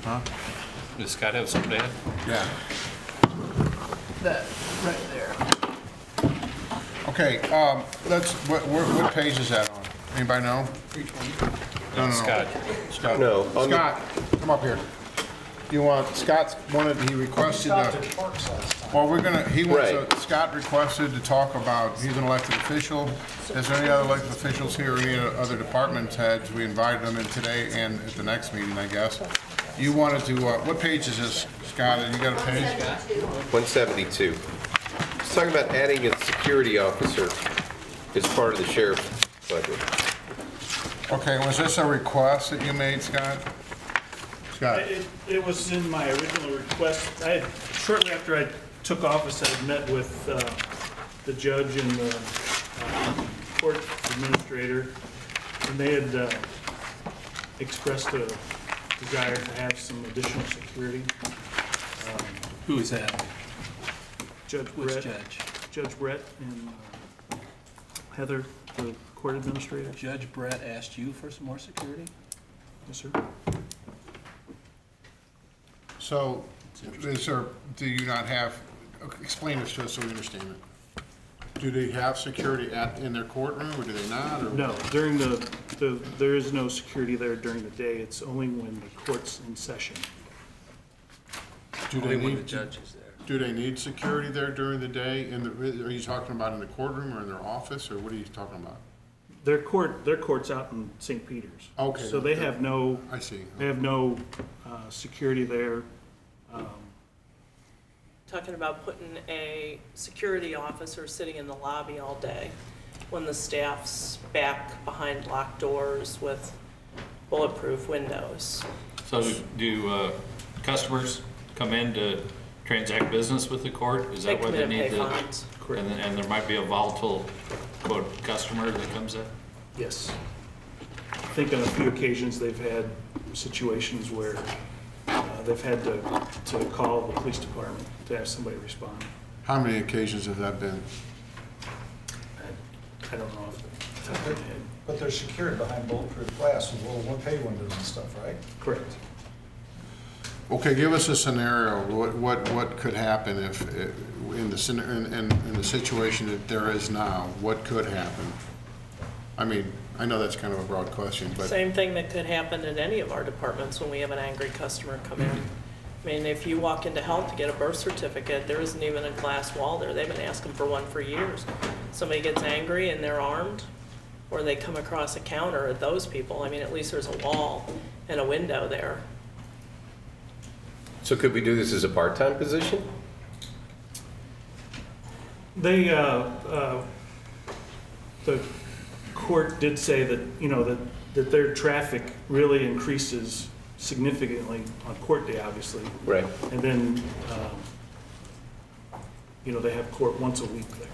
Huh? Does Scott have something to add? Yeah. That right there. Okay, what page is that on? Anybody know? No. Scott. Scott. No, on the- Scott, come up here. You want, he requested, well, he wants, Right. Scott requested to talk about, he's an elected official. Is there any other elected officials here, any other department heads? We invited them in today and at the next meeting, I guess. You wanted to, what page is this, Scott? You got a page? 172. It's talking about adding a security officer as part of the sheriff's budget. Okay, was this a request that you made, Scott? Scott? It was in my original request. Shortly after I took office, I had met with the judge and the court administrator, and they had expressed a desire to have some additional security. Who is that? Judge Which Brett, judge? Judge Brett and Heather, the court administrator. Judge Brett asked you for some more security? Yes, sir. So, do you not have, explain this to us so we understand it. Do they have security in their courtroom, or do they not? Or? No, during there is no security there during the day. It's only when the court's in session. Do they Only when the need, judge is there. do they need security there during the day? Are you talking about in the courtroom or in their office, or what are you talking about? Their court's out in St. Peters. Okay. So they have no, I see. they have no security there. Talking about putting a security officer sitting in the lobby all day when the staff's back behind locked doors with bulletproof windows. So do customers come in to transact business with the court? Is They that why come they in and need pay the? fines. And there might be a volatile, quote, customer that comes in? Yes. I think on a few occasions, they've had situations where they've had to call the police department to have somebody respond. How many occasions have that been? I don't know off the top of my head. But they're secured behind bulletproof glass with little one-pay windows and stuff, right? Correct. Okay, give us a scenario. What could happen if, in the situation that there is now, what could happen? I mean, I know that's kind of a broad question, but Same thing that could happen in any of our departments when we have an angry customer come in. I mean, if you walk into health to get a birth certificate, there isn't even a glass wall there. They've been asking for one for years. Somebody gets angry and they're armed, or they come across a counter at those people. I mean, at least there's a wall and a window there. So could we do this as a part-time position? They, the court did say that, you know, that their traffic really increases significantly on court day, obviously. Right. And then, you know, they have court once a week there,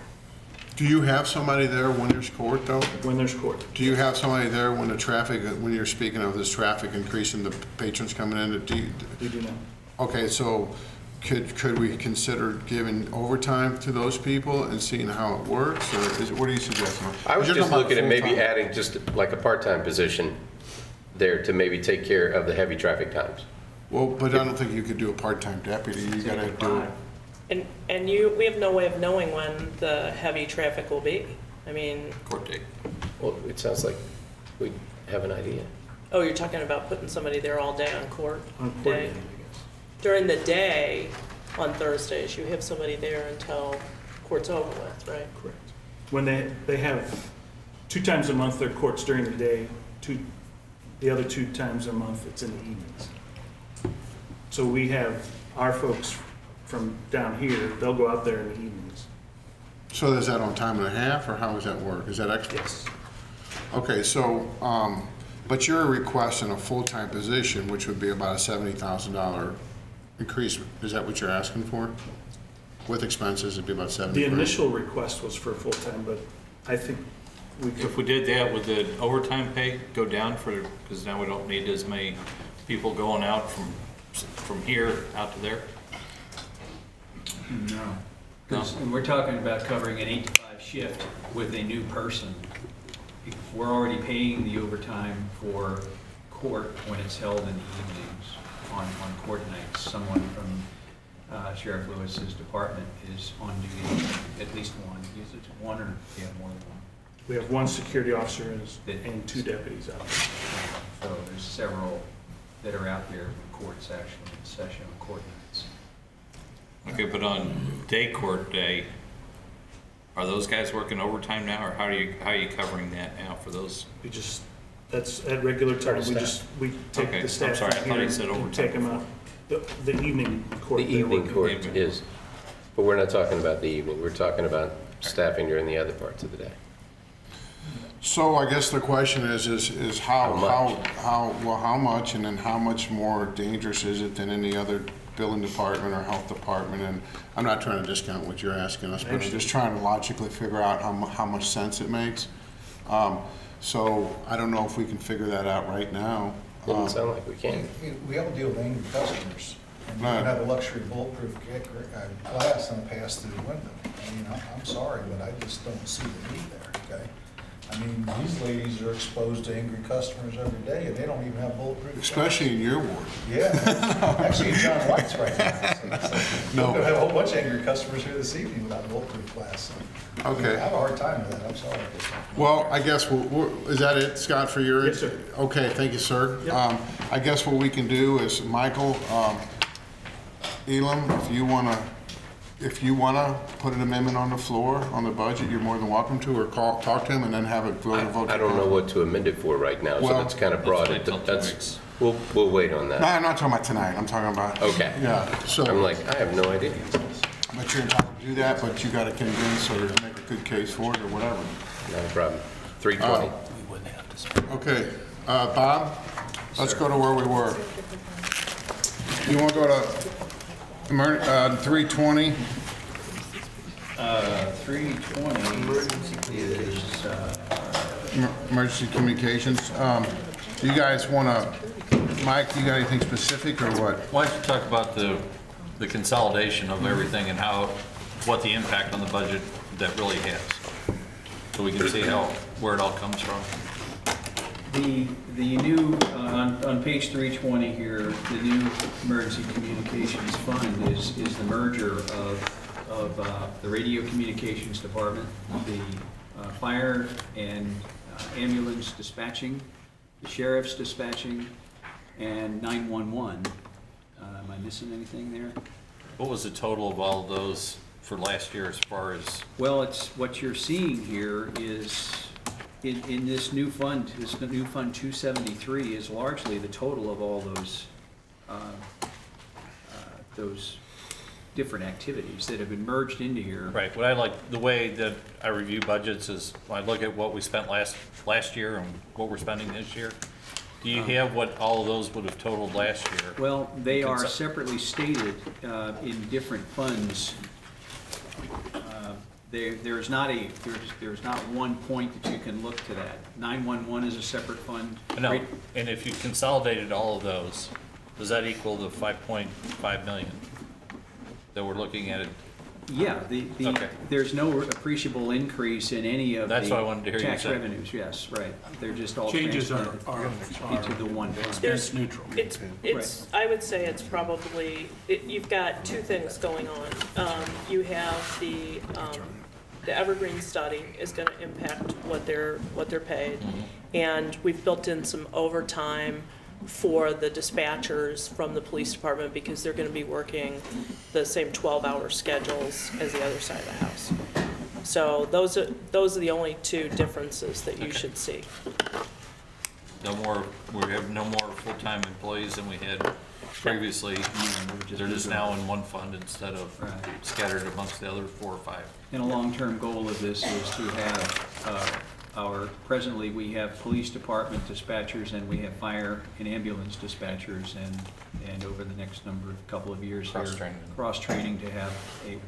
do you have somebody there when there's court, though? when there's court. Do you have somebody there when when you're speaking of this traffic increasing, the patrons coming in? We do not. Okay, so could we consider giving overtime to those people and seeing how it works, or what are you suggesting? I was You're just talking about looking at maybe full-time. adding just like a part-time position there to maybe take care of the heavy traffic times. Well, but I don't think you could do a part-time deputy. You gotta do it. And we have no way of knowing when the heavy traffic will be. I mean, Court date. Well, it sounds like we have an idea. oh, you're talking about putting somebody there all day on court On court day? day, I guess. During the day, on Thursdays, you have somebody there until court's over with, right? Correct. When they have 2 times a month, their court's during the day, the other 2 times a month, it's in the evenings. So we have our folks from down here, they'll go out there in the evenings. So is that on time and a half, or how does that work? Is that extra? Yes. Okay, so, but you're requesting a full-time position, which would be about a $70,000 increase. Is that what you're asking for? With expenses, it'd be about 70. The initial request was for full-time, but I think we could, If we did that, would the overtime pay go down because now we don't need as many people going out from here out to there? No. Because we're talking about covering an 8 to 5 shift with a new person. We're already paying the overtime for court, when it's held in the evenings on court nights, someone from Sheriff Lewis's department is on duty, at least one. Is it one or do you have more than one? We have one security officer That- and 2 deputies out there. So there's several that are out there when court's actually in session on court nights. Okay, but on day court day, are those guys working overtime now, or how are you covering that now for those? We just, that's at regular time, we take Okay, the I'm staff sorry, I in thought here you said and overtime take them out. The evening court. The they're evening working. court Evening. is, but we're not talking about the evening. We're talking about staffing during the other parts of the day. So I guess the question is how much, and then how much more dangerous is it than any other building department or health department? And I'm not trying to discount what you're asking us, but I'm just trying to logically figure out how much sense it makes. So I don't know if we can figure that out right now. Doesn't sound like we can. We all deal with angry customers, and you don't have a luxury bulletproof glass and pass through the window. I mean, I'm sorry, but I just don't see the need there, okay? I mean, these ladies are exposed to angry customers every day, and they don't even have bulletproof glass. Especially in your ward. Yeah, actually, John White's right now. So No. we're gonna have a whole bunch of angry customers here this evening without bulletproof glass. So, Okay. I have a hard time with that, I'm sorry. Well, I guess, is that it, Scott, for your? Yes, sir. Okay, thank you, sir. Yep. I guess what we can do is, Michael, Elam, if you wanna put an amendment on the floor, on the budget, you're more than welcome to, or talk to him and then have it vote. I don't know what to amend it for right now, so Well, that's kind of broad. let's wait till 2 weeks. We'll wait on No, that. I'm not talking about tonight, I'm talking about. Okay. Yeah, so. I'm like, I have no idea. But you're entitled to do that, but you gotta convince or make a good case for it or whatever. Not a problem. 320. We wouldn't have to spend. Okay, Bob, let's go to where we were. You wanna go to 320? 320 is, Emergency communications. You guys wanna, Mike, you got anything specific or what? Why don't you talk about the consolidation of everything and what the impact on the budget that really has? So we can see where it all comes from. the new, on page 320 here, the new emergency communications fund is the merger of the radio communications department, the fire and ambulance dispatching, the sheriff's dispatching, and 911. Am I missing anything there? What was the total of all of those for last year as far as, Well, it's, what you're seeing here is, in this new fund, this new Fund 273 is largely the total of all those different activities that have been merged into here. right, what I like, the way that I review budgets is when I look at what we spent last year and what we're spending this year. Do you have what all of those would have totaled last year? Well, they are Consi- separately stated in different funds. There's not one point that you can look to that. 911 is a separate fund. No, Right- and if you consolidated all of those, does that equal the 5.5 million that we're looking at? Yeah, Okay. there's no appreciable increase in any of the That's what I wanted to hear you tax say. revenues, yes, right. They're just all Changes transferred into the one fund. There's- neutral. It's, I would say it's probably, you've got two things going on. You have the Evergreen study is gonna impact what they're paid. And we've built in some overtime for the dispatchers from the police department because they're gonna be working the same 12-hour schedules as the other side of the house. So those are the only two differences that you should see. We have no more full-time employees than we had previously. They're just now in one fund instead of Right. scattered amongst the other 4 or 5. And a long-term goal of this is to have presently we have police department dispatchers and we have fire and ambulance dispatchers, and over the next couple of years here, Cross-training. cross-training to have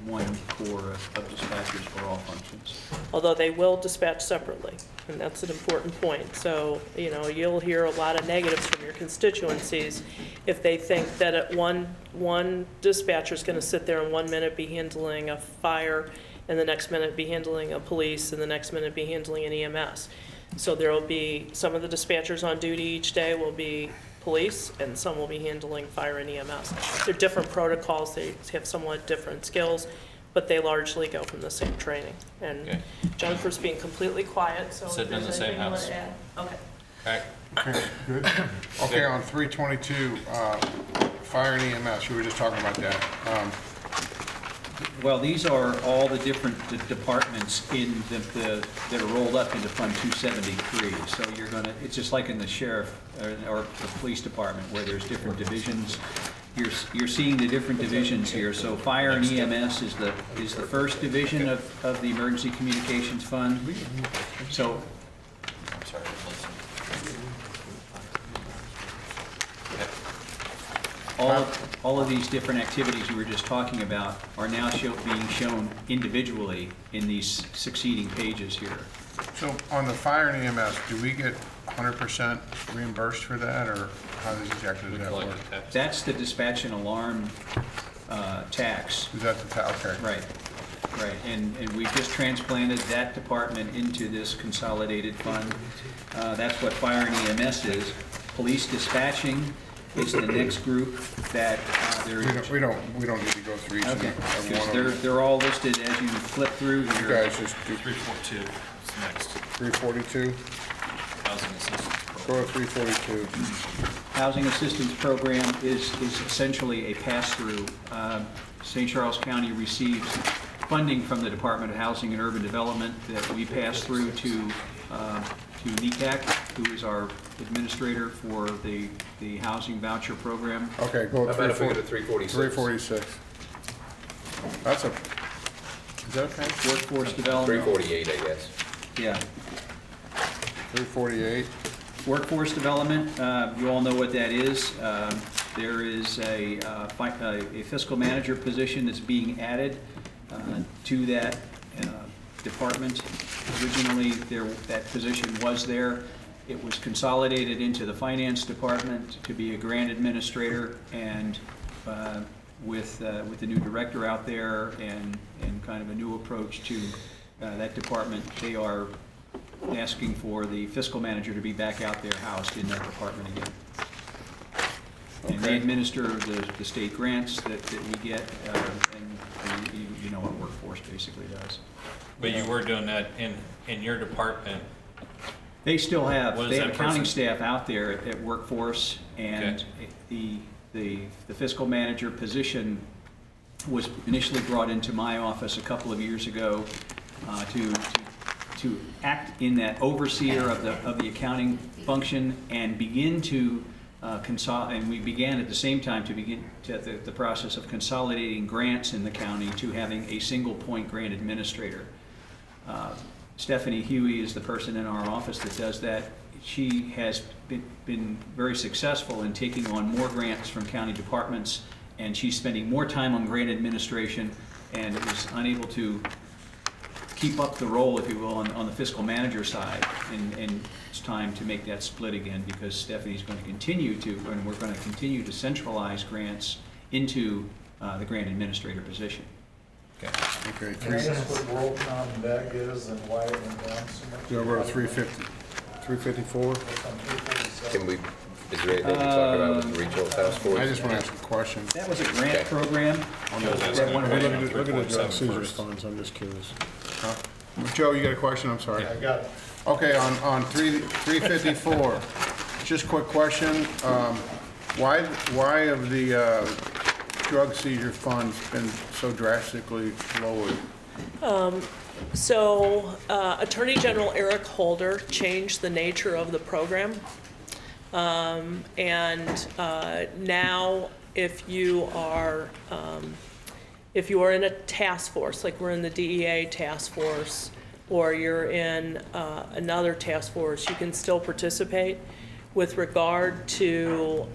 one corps of dispatchers for all functions. Although they will dispatch separately, and that's an important point. So, you'll hear a lot of negatives from your constituencies if they think that one dispatcher's gonna sit there and 1 minute be handling a fire, and the next minute be handling a police, and the next minute be handling an EMS. So there will be, some of the dispatchers on duty each day will be police, and some will be handling fire and EMS. They're different protocols, they have somewhat different skills, but they largely go from the same training. And Okay. Jennifer's being completely quiet, so if Sitting in there's the same anything you want house. to add. Okay. All right. Okay, good. Okay, on 322, fire and EMS, you were just talking about that. Well, these are all the different departments in that are rolled up into Fund 273. So you're gonna, it's just like in the sheriff or the police department where there's different divisions. You're seeing the different divisions here. So fire and EMS is the first division of the Emergency Communications Fund. So I'm sorry, listen. all of these different activities you were just talking about are now being shown individually in these succeeding pages here. So on the fire and EMS, do we get 100% reimbursed for that, or how does exactly that work? Collect the tax. That's the dispatch and alarm tax. Is that the, okay. Right, right. And we've just transplanted that department into this consolidated fund. That's what fire and EMS is. Police dispatching is the next group that they're. We don't need to go through each and Okay, every because one of them. they're all listed as you flip through You here. guys just do 342 is next. 342, Housing assistance go program. to 342. Housing assistance program is essentially a pass-through. St. Charles County receives funding from the Department of Housing and Urban Development that we pass through to NECAC, who is our administrator for the housing voucher program. Okay, go How to about if we go to 346. 346? 346. That's a, is that okay? Workforce development. 348, I guess. Yeah. 348. Workforce development, you all know what that is. There is a fiscal manager position that's being added to that department. Originally, that position was there. It was consolidated into the finance department to be a grant administrator, and with the new director out there and kind of a new approach to that department, they are asking for the fiscal manager to be back out there housed in that department again. And they Okay. administer the state grants that we get, and you know what workforce basically does. But you were doing that in your department. They still have, What is they have that accounting person? staff out there at workforce, and the fiscal manager position was initially brought into my office a couple of years ago to act in that overseer of the accounting function and begin to and we began at the same time to begin the process of consolidating grants in the county to having a single point grant administrator. Stephanie Huey is the person in our office that does that. She has been very successful in taking on more grants from county departments, and she's spending more time on grant administration, and was unable to keep up the role, if you will, on the fiscal manager side. And it's time to make that split again, because Stephanie's going to continue to, and we're going to continue to centralize grants into the grant administrator position. Okay, Can I ask what Worldcom Beg is and why it went down so much? go over to 350, 354. It's on 347. Can we, is there anything to talk about with the regional task force? I just want to ask a question. That was a grant program. Joe's asking That a one- question on Look at the 347 Caesar's first. funds, I'm just curious. Huh? Joe, you got a question? I'm sorry. I got it. Okay, on 354, just quick question. Why have the drug seizure funds been so drastically lowered? So Attorney General Eric Holder changed the nature of the program. And now if you are in a task force, like we're in the DEA task force, or you're in another task force, you can still participate. With regard to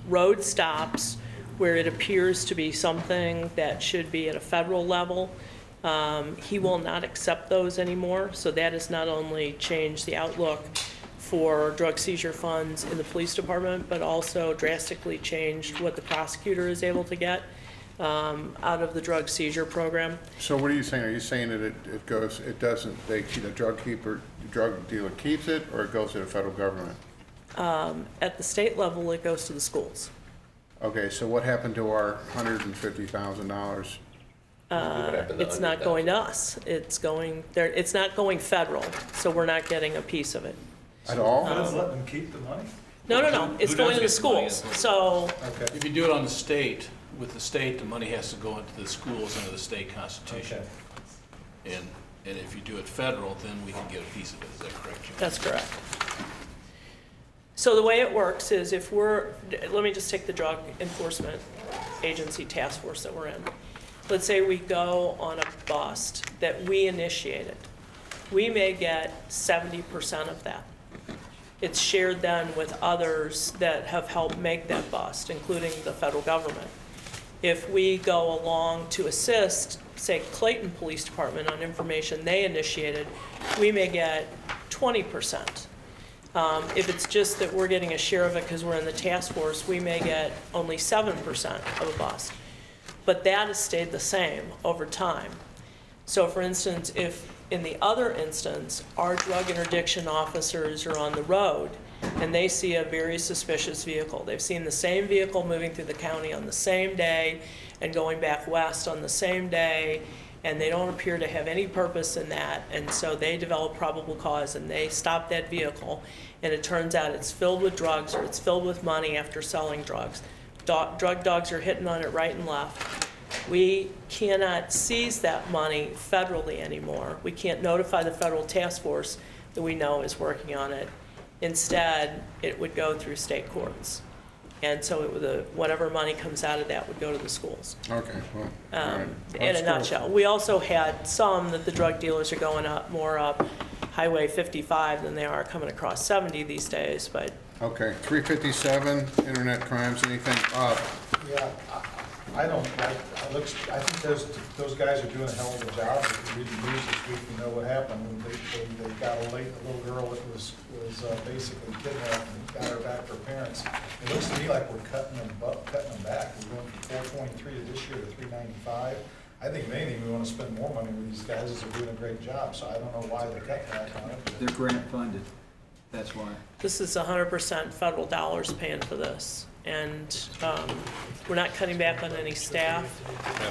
road stops, where it appears to be something that should be at a federal level, he will not accept those anymore. So that has not only changed the outlook for drug seizure funds in the police department, but also drastically changed what the prosecutor is able to get. out of the drug seizure program. So what are you saying? Are you saying that it goes, it doesn't, the drug dealer keeps it, or it goes to the federal government? At the state level, it goes to the schools. Okay, so what happened to our $150,000? It's not going to us. It's going there. It's not going federal, so we're not getting a piece of it. At all? Feds let them keep the money? No. It's Who going to the does get the money? schools. So Okay. If you do it on the state, with the state, the money has to go into the schools under the state constitution. Okay. And if you do it federal, then we can get a piece of it. Is that correct, Jim? that's correct. So the way it works is if let me just take the drug enforcement agency task force that we're in. Let's say we go on a bust that we initiated. We may get 70% of that. It's shared then with others that have helped make that bust, including the federal government. If we go along to assist, say, Clayton Police Department on information they initiated, we may get 20%. If it's just that we're getting a share of it because we're in the task force, we may get only 7% of a bust. But that has stayed the same over time. So for instance, if in the other instance, our drug interdiction officers are on the road and they see a very suspicious vehicle, they've seen the same vehicle moving through the county on the same day and going back west on the same day, and they don't appear to have any purpose in that, and so they develop probable cause and they stop that vehicle, and it turns out it's filled with drugs or it's filled with money after selling drugs. Drug dogs are hitting on it right and left. We cannot seize that money federally anymore. We can't notify the federal task force that we know is working on it. Instead, it would go through state courts. And so whatever money comes out of that would go to the schools. Okay, well, all right. In a nutshell. We also had some that the drug dealers are going more up Highway 55 than they are coming across 70 these days, but. Okay, 357, internet crimes, anything up? Yeah, I don't, I think those guys are doing a hell of a job. If you read the news this week, you know what happened. They got a little girl that was basically kidnapped and got her back to her parents. It looks to me like we're cutting them back. We're going from 423 to this year to 395. I think mainly we want to spend more money with these guys as they're doing a great job, so I don't know why they're cutting back on it. They're grant funded, that's why. This is 100% federal dollars paying for this. And we're not cutting back on any staff,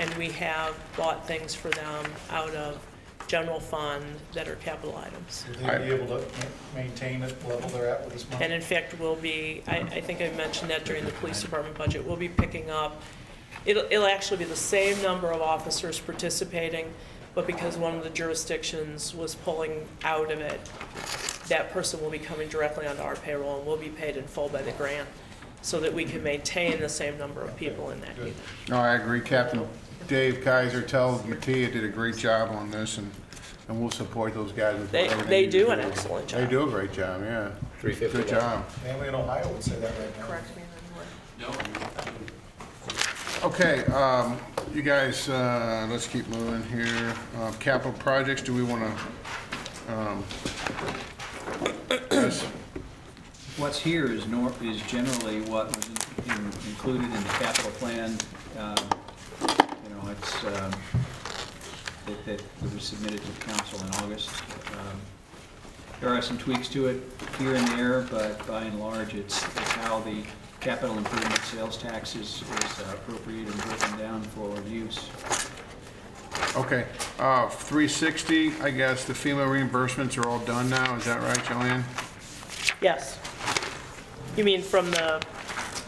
and we have bought things for them out of general fund that are capital items. Will they be able to maintain it level they're at with this money? And in fact, we'll be, I think I mentioned that during the police department budget, we'll be picking up, it'll actually be the same number of officers participating, but because one of the jurisdictions was pulling out of it, that person will be coming directly onto our payroll and will be paid in full by the grant, so that we can maintain the same number of people in that unit. No, I agree. Captain Dave Kaiser tells Mattia did a great job on this, and we'll support those guys with everything. They do an excellent job. They do a great job, yeah. 350. Good job. Family in Ohio would say that right now. Correct me if I'm wrong. Okay, you guys, let's keep moving here. Capital projects, do we want to, What's here is generally what was included in the capital plan. It's that was submitted to the council in August. There are some tweaks to it here and there, but by and large, it's how the capital improvement sales tax is appropriate and broken down for use. okay, 360, I guess the FEMA reimbursements are all done now, is that right, Joanne? Yes. You mean from the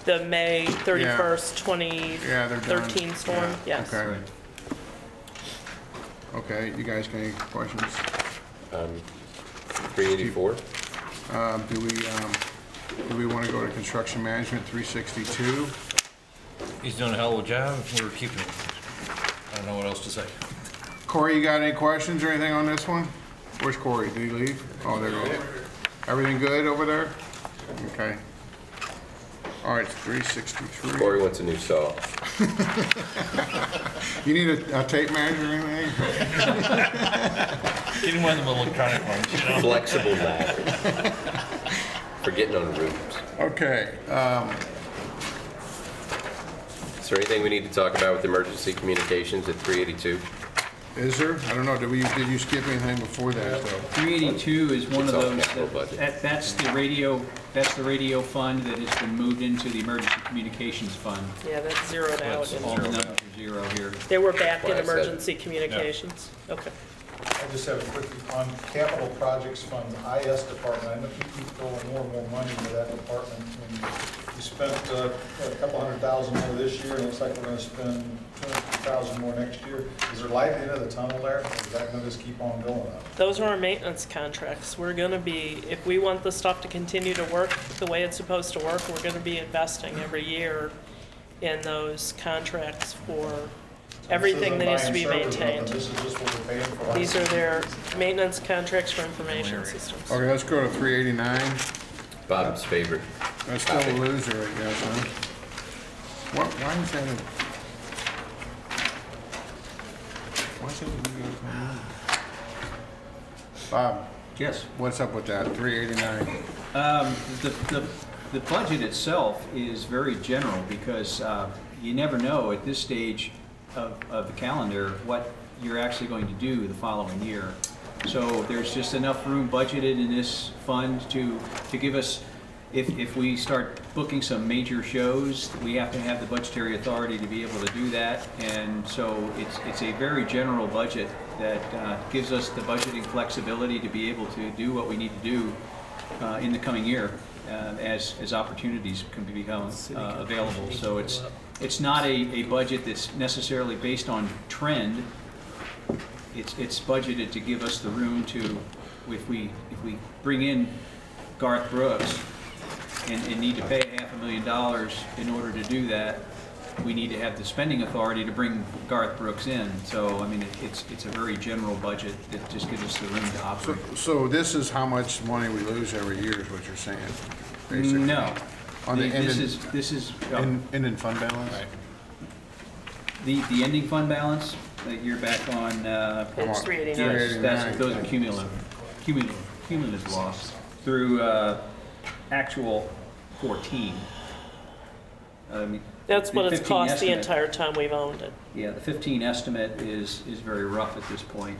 May 31st, 2013 storm? Yeah. Yes. Okay. Okay, you guys got any questions? 384. Do we want to go to construction management, 362? He's doing a hell of a job. We're keeping him. I don't know what else to say. Corey, you got any questions or anything on this one? Where's Corey? Did he leave? Oh, there he is. Everything good over there? Okay. All right, 363. Corey wants a new saw. You need a tape measure or anything? Get him one of the electronic ones, you know? Flexible matter. For getting on roofs. Okay. Is there anything we need to talk about with emergency communications at 382? Is there? I don't know, did you skip anything before that, though? 382 is one It's of all those, capital budget. that's the radio fund that has been moved into the emergency communications fund. Yeah, that's zeroed out. All the numbers are zero here. They were back in Well, I said- emergency communications. Okay. I just have a quick, on capital projects fund, IS department, I know you keep throwing more and more money into that department. And we spent a couple $100,000 more this year, and it looks like we're gonna spend $200,000 more next year. Is there light at the end of the tunnel there, or is that gonna just keep on going up? Those are our maintenance contracts. We're gonna be, if we want the stuff to continue to work the way it's supposed to work, we're gonna be investing every year in those contracts for everything that needs to be maintained. This is just what we're paying for. These are their maintenance contracts for information systems. Okay, let's go to 389. Bob's favorite. That's still a loser, I guess, huh? Why is that a... Why is that a video coming in? Bob, Yes. what's up with that, 389? The budget itself is very general because you never know at this stage of the calendar what you're actually going to do the following year. So there's just enough room budgeted in this fund to give us, if we start booking some major shows, we have to have the budgetary authority to be able to do that. And so it's a very general budget that gives us the budgeting flexibility to be able to do what we need to do in the coming year as opportunities can become available. So it's not a budget that's necessarily based on trend. It's budgeted to give us the room to, if we bring in Garth Brooks and need to pay $500,000 in order to do that, we need to have the spending authority to bring Garth Brooks in. So, I mean, it's a very general budget that just gives us the room to operate. So this is how much money we lose every year is what you're saying, basically? No. On the This ending- is in fund balance? the ending fund balance that you're back on. Page 389. Yes, those are cumulative loss through actual 14. I mean, That's what the it's 15 cost the estimate- entire time we've owned it. Yeah, the 15 estimate is very rough at this point.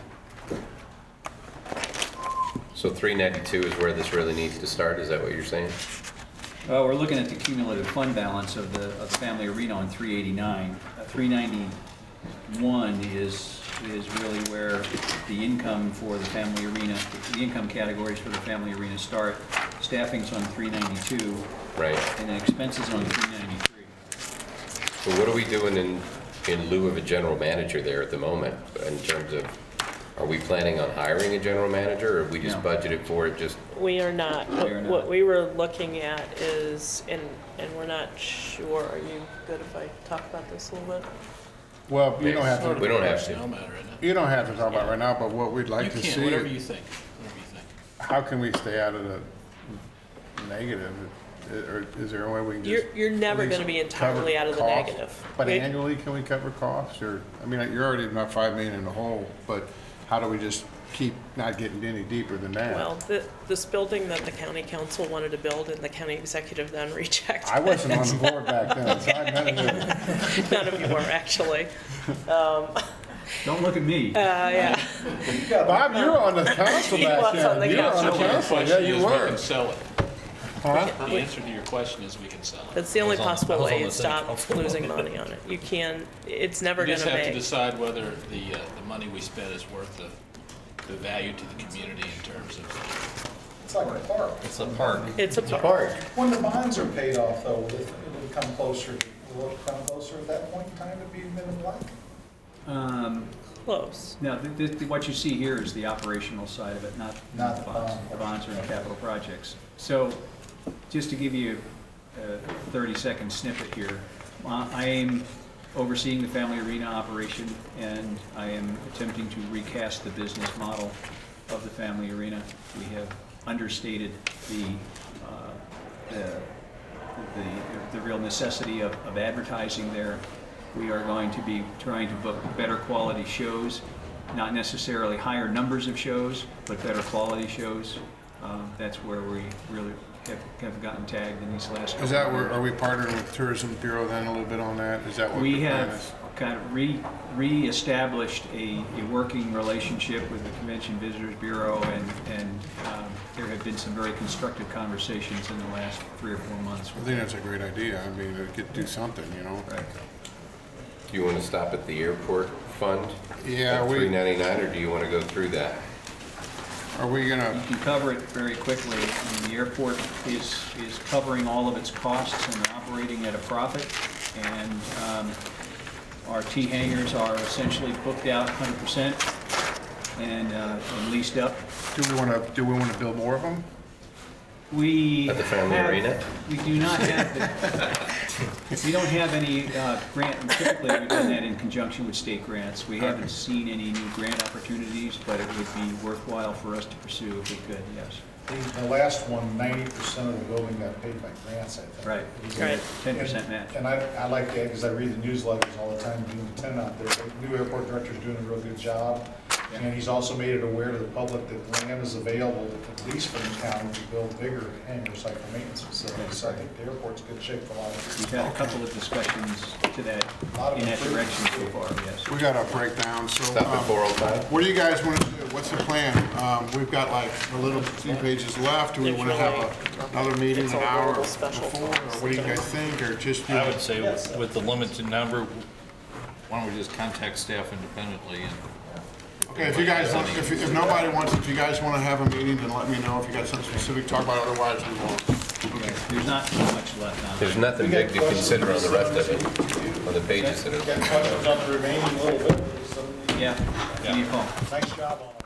So 392 is where this really needs to start, is that what you're saying? Well, we're looking at the cumulative fund balance of the Family Arena on 389. 391 is really where the income for the Family Arena, the income categories for the Family Arena start. Staffing's on 392, Right. and then expenses on 393. So what are we doing in lieu of a general manager there at the moment, in terms of, are we planning on hiring a general manager, or we just No. budgeted for it just? We are not. We are not. What we were looking at is, and we're not sure, are you good if I talk about this a little bit? Well, you don't have We to, don't have Personnel to. matter, isn't it? you don't have to talk about it right now, but what we'd like You to can, see, whatever you think, whatever you think. how can we stay out of the negative? Or is there a way we can just? You're never at least gonna be entirely cover out of the costs? negative. But We- annually, can we cover costs, or, I mean, you're already not 5 million in the hole, but how do we just keep not getting any deeper than that? Well, this building that the county council wanted to build and the county executive then rejected. I wasn't on the board back then, so I had nothing to do. None of you were, actually. Don't look at me. Yeah. Bob, you were on the council He back was then. on the You were on the council. The council, yeah, question you is, we were. can sell it. Huh? The answer to your question is we can sell it. That's the only I was on possible way the you city stop council. losing money on it. You can, it's never We gonna just have to make. decide whether the money we spend is worth the value to the community in terms of, It's like a park. It's a park. It's a park. When the bonds are paid off, though, it'll come closer, will it come closer at that point in time to be men in black? Close. Now, what you see here is the operational side of it, not Not the the bonds. bond. The bonds are in capital projects. So, just to give you a 30-second snippet here, I am overseeing the Family Arena operation, and I am attempting to recast the business model of the Family Arena. We have understated the real necessity of advertising there. We are going to be trying to book better quality shows, not necessarily higher numbers of shows, but better quality shows. That's where we really have gotten tagged in these last couple Is that of where, years. are we partnering with Tourism Bureau then a little bit on that? Is that what the We plan have is? kind of re-established a working relationship with the Convention Visitors Bureau, and there have been some very constructive conversations in the last 3 or 4 months. I think that's a great idea. I mean, it could do something, you know? Right. Do you want to stop at the airport fund? Yeah, At we, $399, or do you want to go through that? are we You gonna, can cover it very quickly. I mean, the airport is covering all of its costs and operating at a profit, and our T hangars are essentially booked out 100% and leased up. do we wanna build more of them? We At the family have- arena? We do not we don't have any grant, typically we've done that in conjunction with state grants. We haven't seen any new grant opportunities, but it would be worthwhile for us to pursue if we could, yes. The last one, 90% of the building got paid by grants, I think. Right. Right. 10% match. And I like that because I read the newsletters all the time, being a tenant out there. The new airport director's doing a real good job. Yeah. And he's also made it aware to the public that land is available, at least from the county, to build bigger hangars like for maintenance facilities. So I think the airport's in good shape for a lot of We've had a couple of discussions to that, Lot of in that improvements. direction so far, yes. We gotta break down, so. Stop at 405? What do you guys wanna do? What's the plan? We've got like a little few pages left. Do we wanna have another meeting It's an a hour little before? special Or what do you guys think, or just? I would say with the limited number, why don't we just contact staff independently and Okay, if you guys want, if nobody wants, if you guys wanna have a meeting, then let me know. If you got something specific to talk about, otherwise we won't. There's not much left on There's it. nothing big to consider on the rest of it, on the pages that are. Got questions on the remaining little bit? Yeah, give me a call. Nice job on it.